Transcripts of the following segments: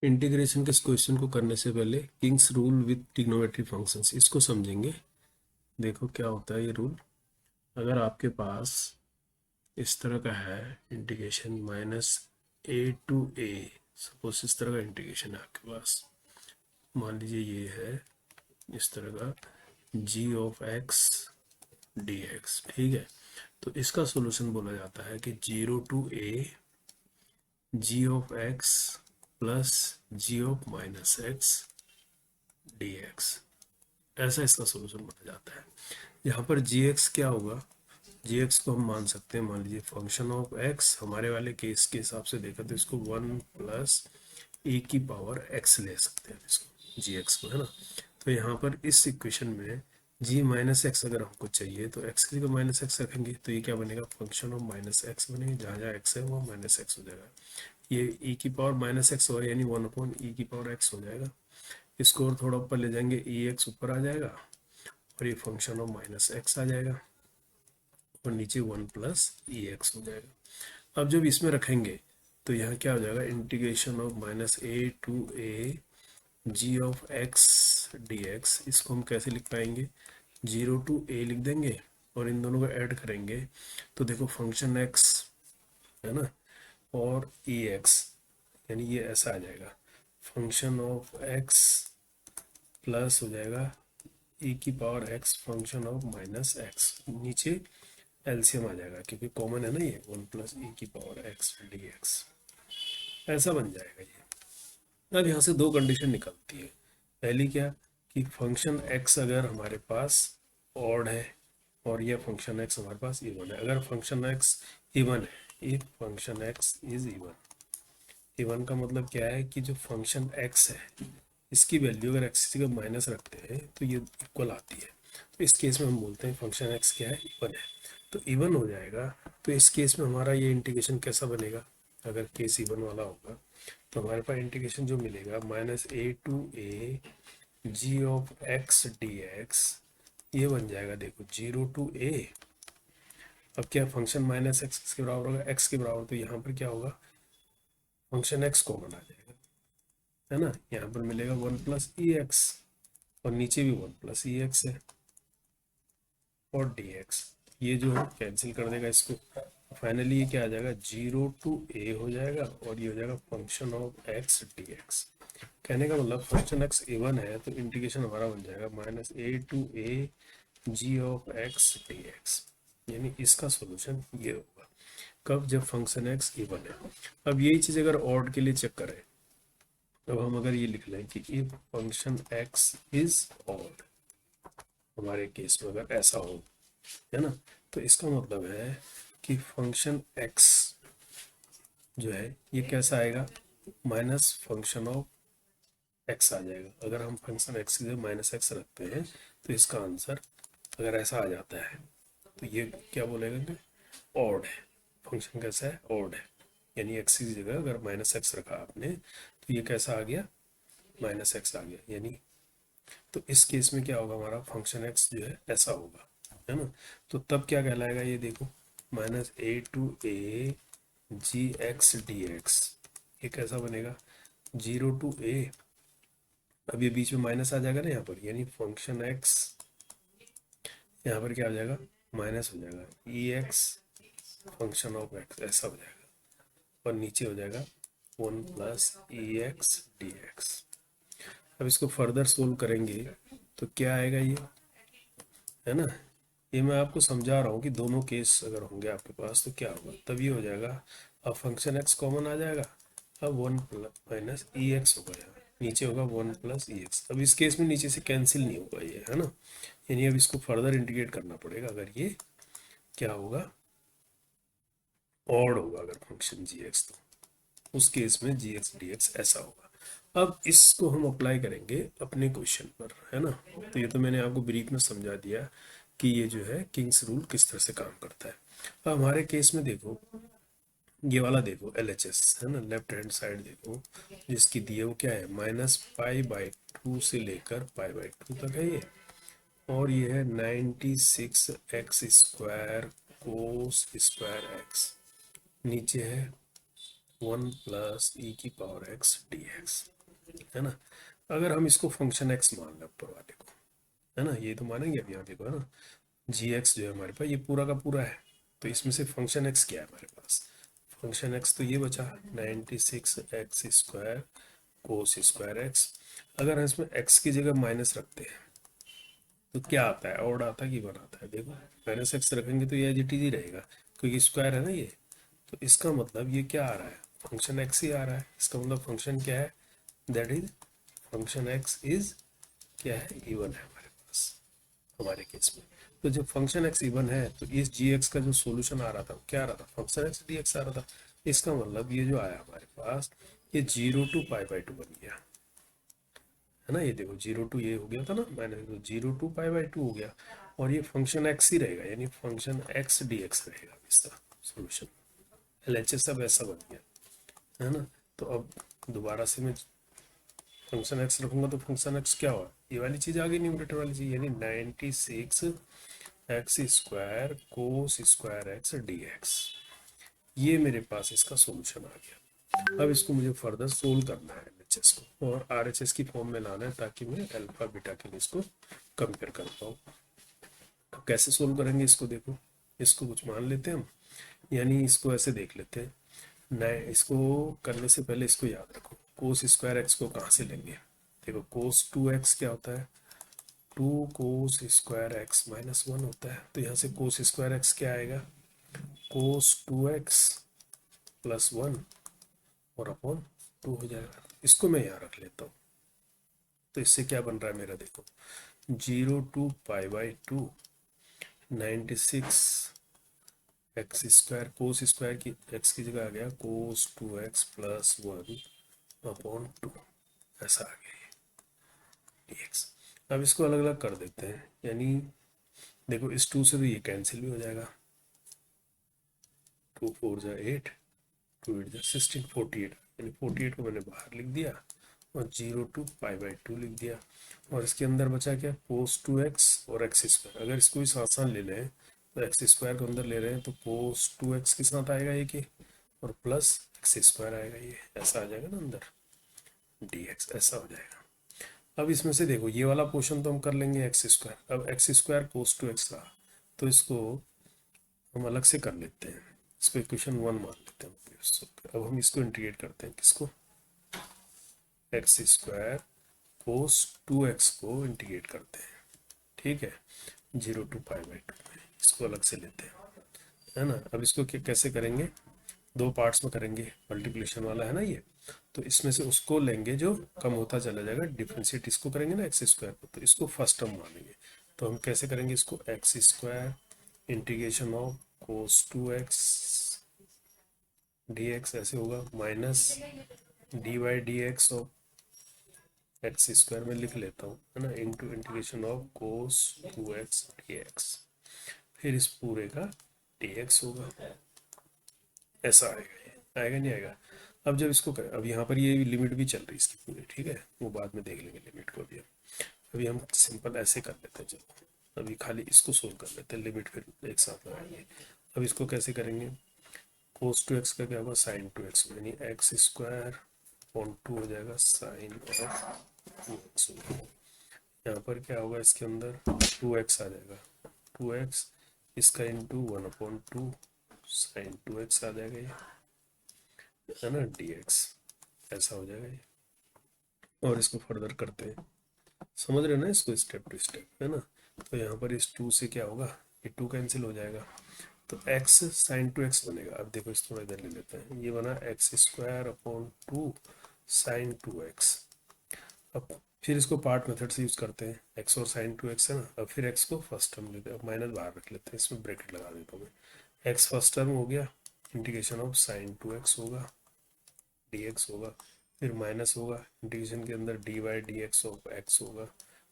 Integration के इस question को करने से पहले Kings rule with trigonometry functions इसको समझेंगे। देखो क्या होता है ये रूल। अगर आपके पास इस तरह का है integration -a to a, suppose इस तरह का इंटीग्रेशन है आपके पास, मान लीजिए ये है इस तरह का g(x) ठीक है। तो इसका सॉल्यूशन बोला जाता है कि 0 to a g(x) plus g(-x) dx, ऐसा इसका सॉल्यूशन बना जाता है। यहाँ पर gx क्या होगा, gx को हम मान सकते हैं, मान लीजिए फंक्शन ऑफ x, हमारे वाले केस के हिसाब से देखा तो इसको 1 प्लस e⁻x ले सकते हैं इसको, gx को, है ना। तो यहाँ पर इस इक्वेशन में g-x अगर हमको चाहिए तो x की जगह -x रखेंगे तो ये क्या बनेगा, फंक्शन ऑफ -x बनेगा, जहाँ जहाँ x है वो -x हो जाएगा। ये e⁻x होगा यानी 1/e⁻x हो जाएगा। इसको और थोड़ा ऊपर ले जाएंगे, ex ऊपर आ जाएगा और ये फंक्शन ऑफ -x आ जाएगा और नीचे 1 प्लस ex हो जाएगा। अब जब इसमें रखेंगे तो यहाँ क्या हो जाएगा, integration of -a to a g(x) dx। इसको हम कैसे लिख पाएंगे, 0 to a लिख देंगे और इन दोनों को ऐड करेंगे तो देखो फंक्शन x है ना और ex, यानी ये ऐसा आ जाएगा, फंक्शन ऑफ x प्लस हो जाएगा e⁻x फंक्शन ऑफ -x, नीचे एलसीएम आ जाएगा क्योंकि कॉमन है ना ये, 1 प्लस e⁻x dx, ऐसा बन जाएगा ये। अब यहाँ से दो कंडीशन निकलती है। पहली क्या कि फंक्शन x अगर हमारे पास ऑड है और यह फंक्शन x हमारे पास इवन है। अगर फंक्शन x इवन है, if function x is even, even का मतलब क्या है कि जो फंक्शन x है इसकी वैल्यू अगर x की जगह माइनस रखते हैं तो ये इक्वल आती है। तो इस केस में हम बोलते हैं फंक्शन x क्या है, इवन है, तो इवन हो जाएगा। तो इस केस में हमारा ये इंटीग्रेशन कैसा बनेगा, अगर केस इवन वाला होगा तो हमारे पास इंटीग्रेशन जो मिलेगा -a to a g(x) dx, ये बन जाएगा देखो 0 to a। अब क्या फंक्शन -x के बराबर होगा, x के बराबर, तो यहाँ पर क्या होगा, फंक्शन x कॉमन आ जाएगा, है ना। यहाँ पर मिलेगा 1 प्लस ex और नीचे भी 1 प्लस ex है और dx, ये जो है कैंसिल कर देगा इसको। फाइनली ये क्या आ जाएगा, 0 to a हो जाएगा और ये हो जाएगा फंक्शन ऑफ x dx। कहने का मतलब फंक्शन x इवन है तो इंटीग्रेशन हमारा बन जाएगा -a to a g(x) dx, यानी इसका सॉल्यूशन ये होगा। कब, जब फंक्शन x इवन है। अब यही चीज़ अगर ऑड के लिए चेक करें तो हम अगर ये लिख लें कि if function x is odd, हमारे केस में अगर ऐसा हो, है ना, तो इसका मतलब है कि फंक्शन x जो है ये कैसा आएगा, माइनस फंक्शन ऑफ x आ जाएगा। अगर हम फंक्शन x की जगह -x रखते हैं तो इसका आंसर अगर ऐसा आ जाता है तो ये क्या बोलेगा कि ऑड है, फंक्शन कैसा है, ऑड है, यानी x की जगह अगर -x रखा आपने तो ये कैसा आ गया, -x आ गया, यानी तो इस केस में क्या होगा, हमारा फंक्शन x जो है ऐसा होगा, है ना। तो तब क्या कहलाएगा ये देखो, -a to a g(x) dx, ये कैसा बनेगा, 0 to a, अब ये बीच में माइनस आ जाएगा ना यहाँ पर, यानी फंक्शन x यहाँ पर क्या हो जाएगा, माइनस हो जाएगा ex फंक्शन ऑफ x, ऐसा हो जाएगा और नीचे हो जाएगा 1 प्लस ex dx। अब इसको फर्दर सोल्व करेंगे तो क्या आएगा ये, है ना। ये मैं आपको समझा रहा हूँ कि दोनों केस अगर होंगे आपके पास तो क्या होगा, तब ये हो जाएगा, अब फंक्शन x कॉमन आ जाएगा, अब 1 प्लस माइनस ex हो गया, नीचे होगा 1 प्लस ex। अब इस केस में नीचे से कैंसिल नहीं होगा ये, है ना, यानी अब इसको फर्दर इंटीग्रेट करना पड़ेगा। अगर ये क्या होगा, ऑड होगा अगर फंक्शन gx, तो उस केस में gx dx ऐसा होगा। अब इसको हम अप्लाई करेंगे अपने क्वेश्चन पर, है ना। तो ये तो मैंने आपको ब्रीफ में समझा दिया कि ये जो है किंग्स रूल किस तरह से काम करता है। अब हमारे केस में देखो, ये वाला देखो LHS, है ना, लेफ्ट हैंड साइड देखो, जिसकी दी है वो क्या है, -π/2 से लेकर π/2 तक है ये, और ये है 96x² cos² x, नीचे है 1 प्लस ई की पावर एक्स डी एक्स, है ना। अगर हम इसको फंक्शन एक्स मान लें ऊपर वाले को, है ना, ये तो मानेंगे अब, यहाँ देखो, है ना, जी एक्स जो है हमारे पास ये पूरा का पूरा है, तो इसमें से फंक्शन एक्स क्या है हमारे पास, फंक्शन एक्स तो ये बचा 96 x square cos square x. अगर हम इसमें एक्स की जगह माइनस रखते हैं तो क्या आता है, ऑड आता है कि वन आता है, देखो माइनस एक्स रखेंगे तो ये एज इट इज ही रहेगा, क्योंकि स्क्वायर है ना ये। तो इसका मतलब ये क्या आ रहा है, फंक्शन एक्स ही आ रहा है। इसका मतलब फंक्शन क्या है, that is function x is क्या है, इवन है हमारे पास हमारे केस में। तो जब फंक्शन एक्स इवन है तो इस जी एक्स का जो सोल्यूशन आ रहा था वो क्या आ रहा था, फंक्शन एक्स डी एक्स आ रहा था। इसका मतलब ये जो आया हमारे पास, ये 0 to π/2 बन गया, है ना। ये देखो 0 to ये हो गया था ना, मैंने तो 0 to π/2 हो गया, और ये फंक्शन एक्स ही रहेगा, यानी फंक्शन एक्स डी एक्स रहेगा इसका सोल्यूशन। एल एच एस अब ऐसा बन गया, है ना। तो अब दोबारा से मैं फंक्शन एक्स रखूंगा तो फंक्शन एक्स क्या हुआ, ये वाली चीज़ आ गई न्यूमरेटर वाली चीज़, यानी 96 x square cos square x D x, ये मेरे पास इसका सॉल्यूशन आ गया। अब इसको मुझे फर्दर सोल्व करना है एलएचएस को, और आरएचएस की फॉर्म में लाना है, ताकि मैं अल्फा बीटा के लिए इसको कंपेयर कर पाऊँ। तो कैसे सोल्व करेंगे इसको, देखो इसको कुछ मान लेते हैं हम, यानी इसको ऐसे देख लेते हैं। नए इसको करने से पहले इसको याद रखो, कोस स्क्वायर एक्स को कहाँ से लेंगे, देखो कोस 2x क्या होता है, 2 कोस स्क्वायर एक्स माइनस 1 होता है। तो यहाँ से कोस स्क्वायर एक्स क्या आएगा, कोस 2x प्लस 1 और अपॉन 2 हो जाएगा। इसको मैं यहाँ रख लेता हूँ, तो इससे क्या बन रहा है मेरा, देखो 0 to π/2 96 x square cos square की एक्स की जगह आ गया कोस 2x प्लस 1 अपॉन 2, ऐसा आ गया ये dx। अब इसको अलग अलग कर देते हैं, यानी देखो इस 2 से तो ये कैंसिल भी हो जाएगा, 2 4 जा 8, 2 8 जा 16, 48, यानी 48 को मैंने बाहर लिख दिया और 0 to π/2 लिख दिया। और इसके अंदर बचा क्या, कोस 2x और एक्स स्क्वायर, अगर इसको भी साथ साथ ले लें तो एक्स स्क्वायर को अंदर ले रहे हैं तो कोस 2x के साथ आएगा ये कि, और प्लस एक्स स्क्वायर आएगा, ये ऐसा आ जाएगा ना अंदर dx, ऐसा हो जाएगा। अब इसमें से देखो ये वाला पोर्शन तो हम कर लेंगे एक्स स्क्वायर, अब एक्स स्क्वायर कोस 2x रहा, तो इसको हम अलग से कर लेते हैं, इसको इक्वेशन 1 मान लेते हैं। अब हम इसको इंटीग्रेट करते हैं, किसको, एक्स स्क्वायर कोस 2x को इंटीग्रेट करते हैं, ठीक है, 0 to π/2 में इसको अलग से लेते हैं, है ना। अब इसको कैसे करेंगे, दो पार्ट्स में करेंगे, मल्टीप्लिकेशन वाला है ना ये, तो इसमें से उसको लेंगे जो कम होता चला जाएगा, डिफ्रेंशिएट इसको करेंगे ना एक्स स्क्वायर को, तो इसको फर्स्ट टर्म मानेंगे। तो हम कैसे करेंगे इसको, x square integration of cos 2x dx ऐसे होगा, minus dy/dx of x square में लिख लेता हूँ, है ना, into integration of cos 2x dx, फिर इस पूरे का dx होगा, ऐसा आएगा, ये आएगा नहीं आएगा। अब जब इसको करें, अब यहाँ पर ये लिमिट भी चल रही है इसकी पूरी, ठीक है, वो बाद में देख लेंगे लिमिट को, अभी हम सिंपल ऐसे कर लेते हैं, चलो अभी खाली इसको सोल्व कर लेते हैं, लिमिट फिर एक साथ लगाएंगे। अब इसको कैसे करेंगे, कोस 2x का क्या होगा, साइन 2x, यानी एक्स स्क्वायर अपॉन 2 हो जाएगा साइन ऑफ 2x। यहाँ पर क्या होगा, इसके अंदर 2x आ जाएगा, 2x इसका इंटू 1/2 साइन 2x आ जाएगा, ये है ना dx, ऐसा हो जाएगा ये। और इसको फर्दर करते हैं, समझ रहे हो ना इसको, स्टेप टू स्टेप, है ना। तो यहाँ पर इस 2 से क्या होगा, ये 2 कैंसिल हो जाएगा, तो x साइन 2x बनेगा। अब देखो इस थोड़ा इधर ले लेते हैं, ये बना x square upon 2 sign 2x। अब फिर इसको पार्ट मेथड से यूज करते हैं, x और साइन 2x है ना। अब फिर x को फर्स्ट टर्म लेते हैं, अब माइनस बाहर रख लेते हैं, इसमें ब्रैकेट लगा देता हूँ मैं, x फर्स्ट टर्म हो गया, इंटीग्रेशन ऑफ साइन 2x होगा, dx होगा, फिर माइनस होगा, इंटीग्रेशन के अंदर dy/dx ऑफ x होगा,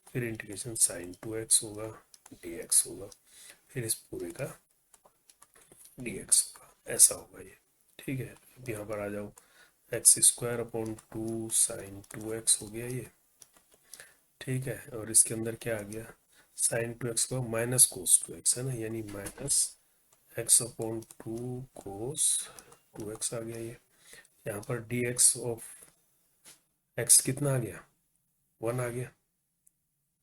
फिर इंटीग्रेशन साइन 2x होगा, dx होगा, फिर इस पूरे का dx होगा, ऐसा होगा ये, ठीक है। अब यहाँ पर आ जाओ, x square upon 2 sign 2x हो गया ये, ठीक है, और इसके अंदर क्या आ गया, साइन 2x का माइनस कोस 2x है ना, यानी माइनस x अपॉन 2 कोस 2x आ गया ये, यहाँ पर डी एक्स ऑफ एक्स कितना आ गया, 1 आ गया,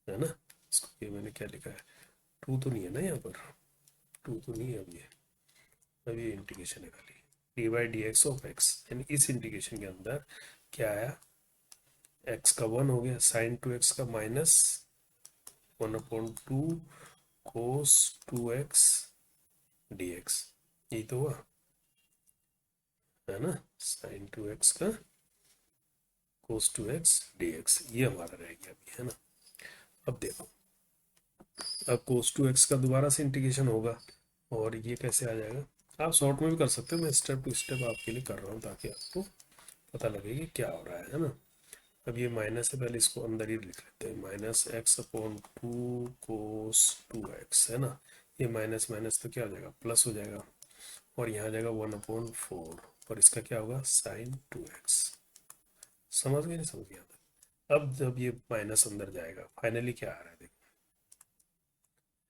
है ना। इसको ये मैंने क्या लिखा है, 2 तो नहीं है ना यहाँ पर, 2 तो नहीं है अब ये इंटीग्रेशन है खाली, D by D x of x, यानी इस इंटीग्रेशन के अंदर क्या आया, एक्स का 1 हो गया, साइन 2x का माइनस 1/2 कोस 2x dx, यही तो हुआ, है ना, साइन 2x का कोस 2x dx, ये हमारा रह गया अभी, है ना। अब देखो, अब कोस 2x का दोबारा से इंटीग्रेशन होगा, और ये कैसे आ जाएगा, आप शॉर्ट में भी कर सकते हो, मैं स्टेप टू स्टेप आपके लिए कर रहा हूँ ताकि आपको पता लगे कि क्या हो रहा है ना। अब ये माइनस है, पहले इसको अंदर ही लिख लेते हैं, -x/2 कोस 2x, है ना। ये माइनस माइनस तो क्या हो जाएगा, प्लस हो जाएगा, और यहाँ आ जाएगा 1/4, और इसका क्या होगा, साइन 2x। समझ गए, नहीं समझ गया। अब जब ये माइनस अंदर जाएगा, फाइनली क्या आ रहा है, देखो,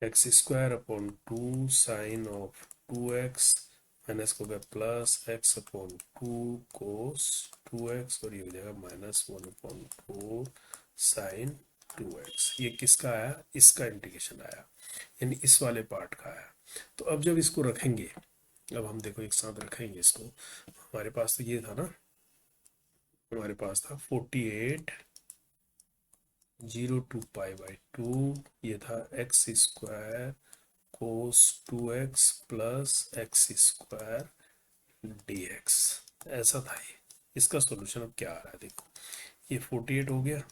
x²/2 sign of 2x, minus को गया प्लस x/2 कोस 2x, और ये हो जाएगा -1/4 साइन 2x। ये किसका आया, इसका इंटीग्रेशन आया, यानी इस वाले पार्ट का आया। तो अब जब इसको रखेंगे, अब हम देखो एक साथ रखेंगे इसको, हमारे पास तो ये था ना, हमारे पास था 48 0 to π/2, ये था x² कोस 2x प्लस x² dx, ऐसा था ये। इसका सॉल्यूशन अब क्या आ रहा है, देखो, ये 48 हो गया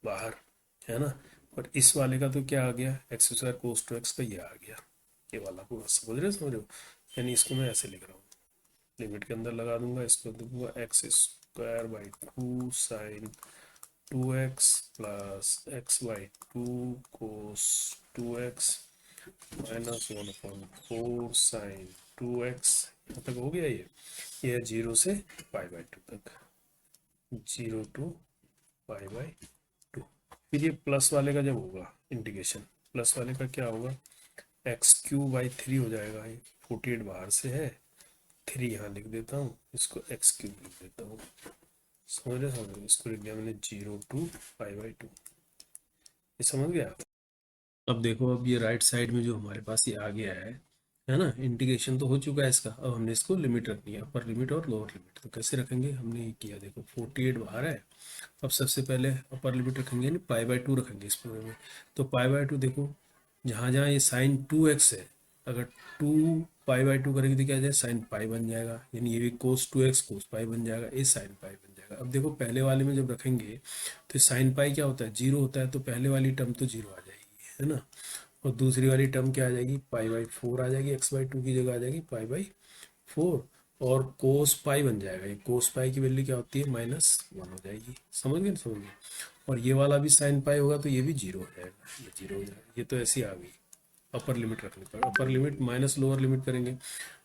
बाहर, है ना, और इस वाले का तो क्या आ गया, x² कोस 2x का ये आ गया, ये वाला पूरा, समझ रहे हो, यानी इसको मैं ऐसे लिख रहा हूँ, लिमिट के अंदर लगा दूंगा, इसको दूंगा x²/2 sine 2x plus x/2 cos 2x minus 1/4 sine 2x, यहाँ तक हो गया ये है 0 से π/2 तक, 0 to π/2। फिर ये प्लस वाले का जब होगा इंटीग्रेशन, प्लस वाले का क्या होगा, x³/3 हो जाएगा, ये 48 बाहर से है, 3 यहाँ लिख देता हूँ, इसको x³ लिख देता हूँ, समझ रहे, इसको लिख दिया मैंने 0 to π/2, ये समझ गया। अब देखो, अब ये राइट साइड में जो हमारे पास ये आ गया है ना, इंटीग्रेशन तो हो चुका है इसका, अब हमने इसको लिमिट रखनी है, अपर लिमिट और लोअर लिमिट। तो कैसे रखेंगे, हमने ये किया, देखो 48 बाहर है, अब सबसे पहले अपर लिमिट रखेंगे, यानी π/2 रखेंगे इस पूरे में। तो π/2 देखो, जहाँ जहाँ ये साइन 2x है, अगर 2 π/2 करेंगे तो क्या जाए, साइन पाई बन जाएगा, यानी ये भी कोस 2x कोस पाई बन जाएगा, ये साइन पाई बन जाएगा। अब देखो पहले वाले में जब रखेंगे तो साइन पाई क्या होता है, 0 होता है, तो पहले वाली टर्म तो 0 आ जाएगी, है ना, और दूसरी वाली टर्म क्या आ जाएगी, π/4 आ जाएगी, x/2 की जगह आ जाएगी π/4, और कोस पाई बन जाएगा, ये कोस पाई की वैल्यू क्या होती है, -1 हो जाएगी, समझ गए, समझ गए। और ये वाला भी साइन पाई होगा तो ये भी 0 हो जाएगा, ये 0 हो जाएगा, ये तो ऐसी आ गई अपर लिमिट रखने पर, upper limit minus lower limit करेंगे।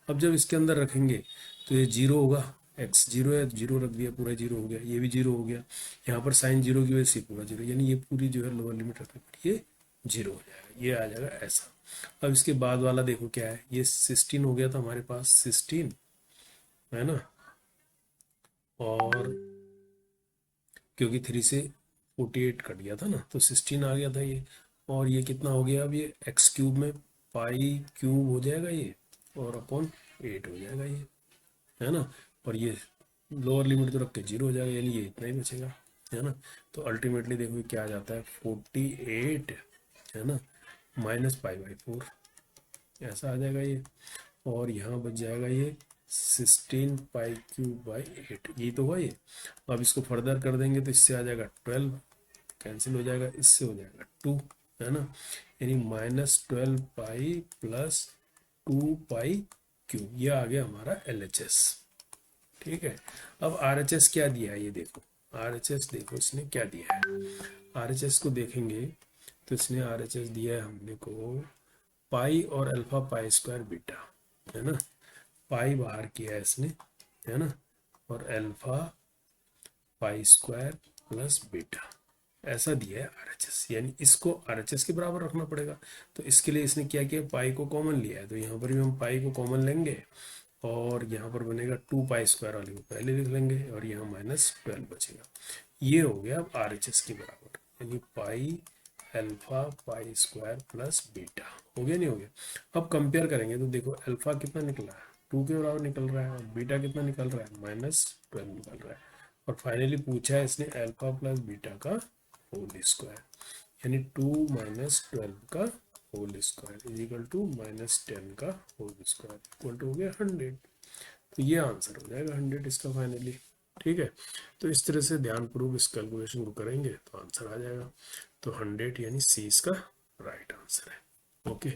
अब जब इसके अंदर रखेंगे तो ये 0 होगा, x 0 है, 0 रख दिया, पूरा 0 हो गया, ये भी 0 हो गया, यहाँ पर साइन 0 की वजह से पूरा 0, यानी ये पूरी जो है लोअर लिमिट रखने पर ये 0 हो जाएगा, ये आ जाएगा ऐसा। अब इसके बाद वाला देखो क्या है, ये 16 हो गया था हमारे पास, 16, है ना, और क्योंकि 3 से 48 कट गया था ना, तो 16 आ गया था ये, और ये कितना हो गया, अब ये x³ में π³ हो जाएगा ये, और अपॉन 8 हो जाएगा ये, है ना, और ये लोअर लिमिट तो रख के 0 हो जाएगा, यानी ये इतना ही बचेगा, है ना। तो अल्टीमेटली देखो ये क्या आ जाता है, 48, है ना, -π/4, ऐसा आ जाएगा ये, और यहाँ बच जाएगा ये 16π³/8, यही तो हुआ ये। अब इसको फर्दर कर देंगे तो इससे आ जाएगा 12, कैंसिल हो जाएगा, इससे हो जाएगा 2, है ना, यानी -12π प्लस 2π³, ये आ गया हमारा LHS, ठीक है। अब RHS क्या दिया है, ये देखो, RHS देखो इसने क्या दिया है, RHS को देखेंगे तो इसने RHS दिया है हमने को पाई और अल्फा π² बीटा, है ना, पाई बाहर किया है इसने, है ना, और अल्फा π² प्लस बीटा, ऐसा दिया है RHS, यानी इसको RHS के बराबर रखना पड़ेगा। तो इसके लिए इसने क्या किया, पाई को कॉमन लिया है, तो यहाँ पर भी हम पाई को कॉमन लेंगे, और यहाँ पर बनेगा 2 पाई स्क्वायर वाले को पहले लिख लेंगे और यहाँ -12 बचेगा। ये हो गया अब RHS के बराबर, यानी pi alpha pi square plus beta. हो गया नहीं हो गया। अब कंपेयर करेंगे तो देखो अल्फा कितना निकला है, 2 के बराबर निकल रहा है, और बीटा कितना निकल रहा है, -12 निकल रहा है। और फाइनली पूछा है इसने अल्फा प्लस बीटा का होल स्क्वायर, यानी 2 - 12 का whole square is equal to -10 का होल स्क्वायर इक्वल टू हो गया 100। तो ये आंसर हो जाएगा 100 इसका फाइनली। ठीक है, तो इस तरह से ध्यानपूर्वक इस कैलकुलेशन को करेंगे तो आंसर आ जाएगा। तो 100 यानी सी इसका राइट आंसर है। ओके।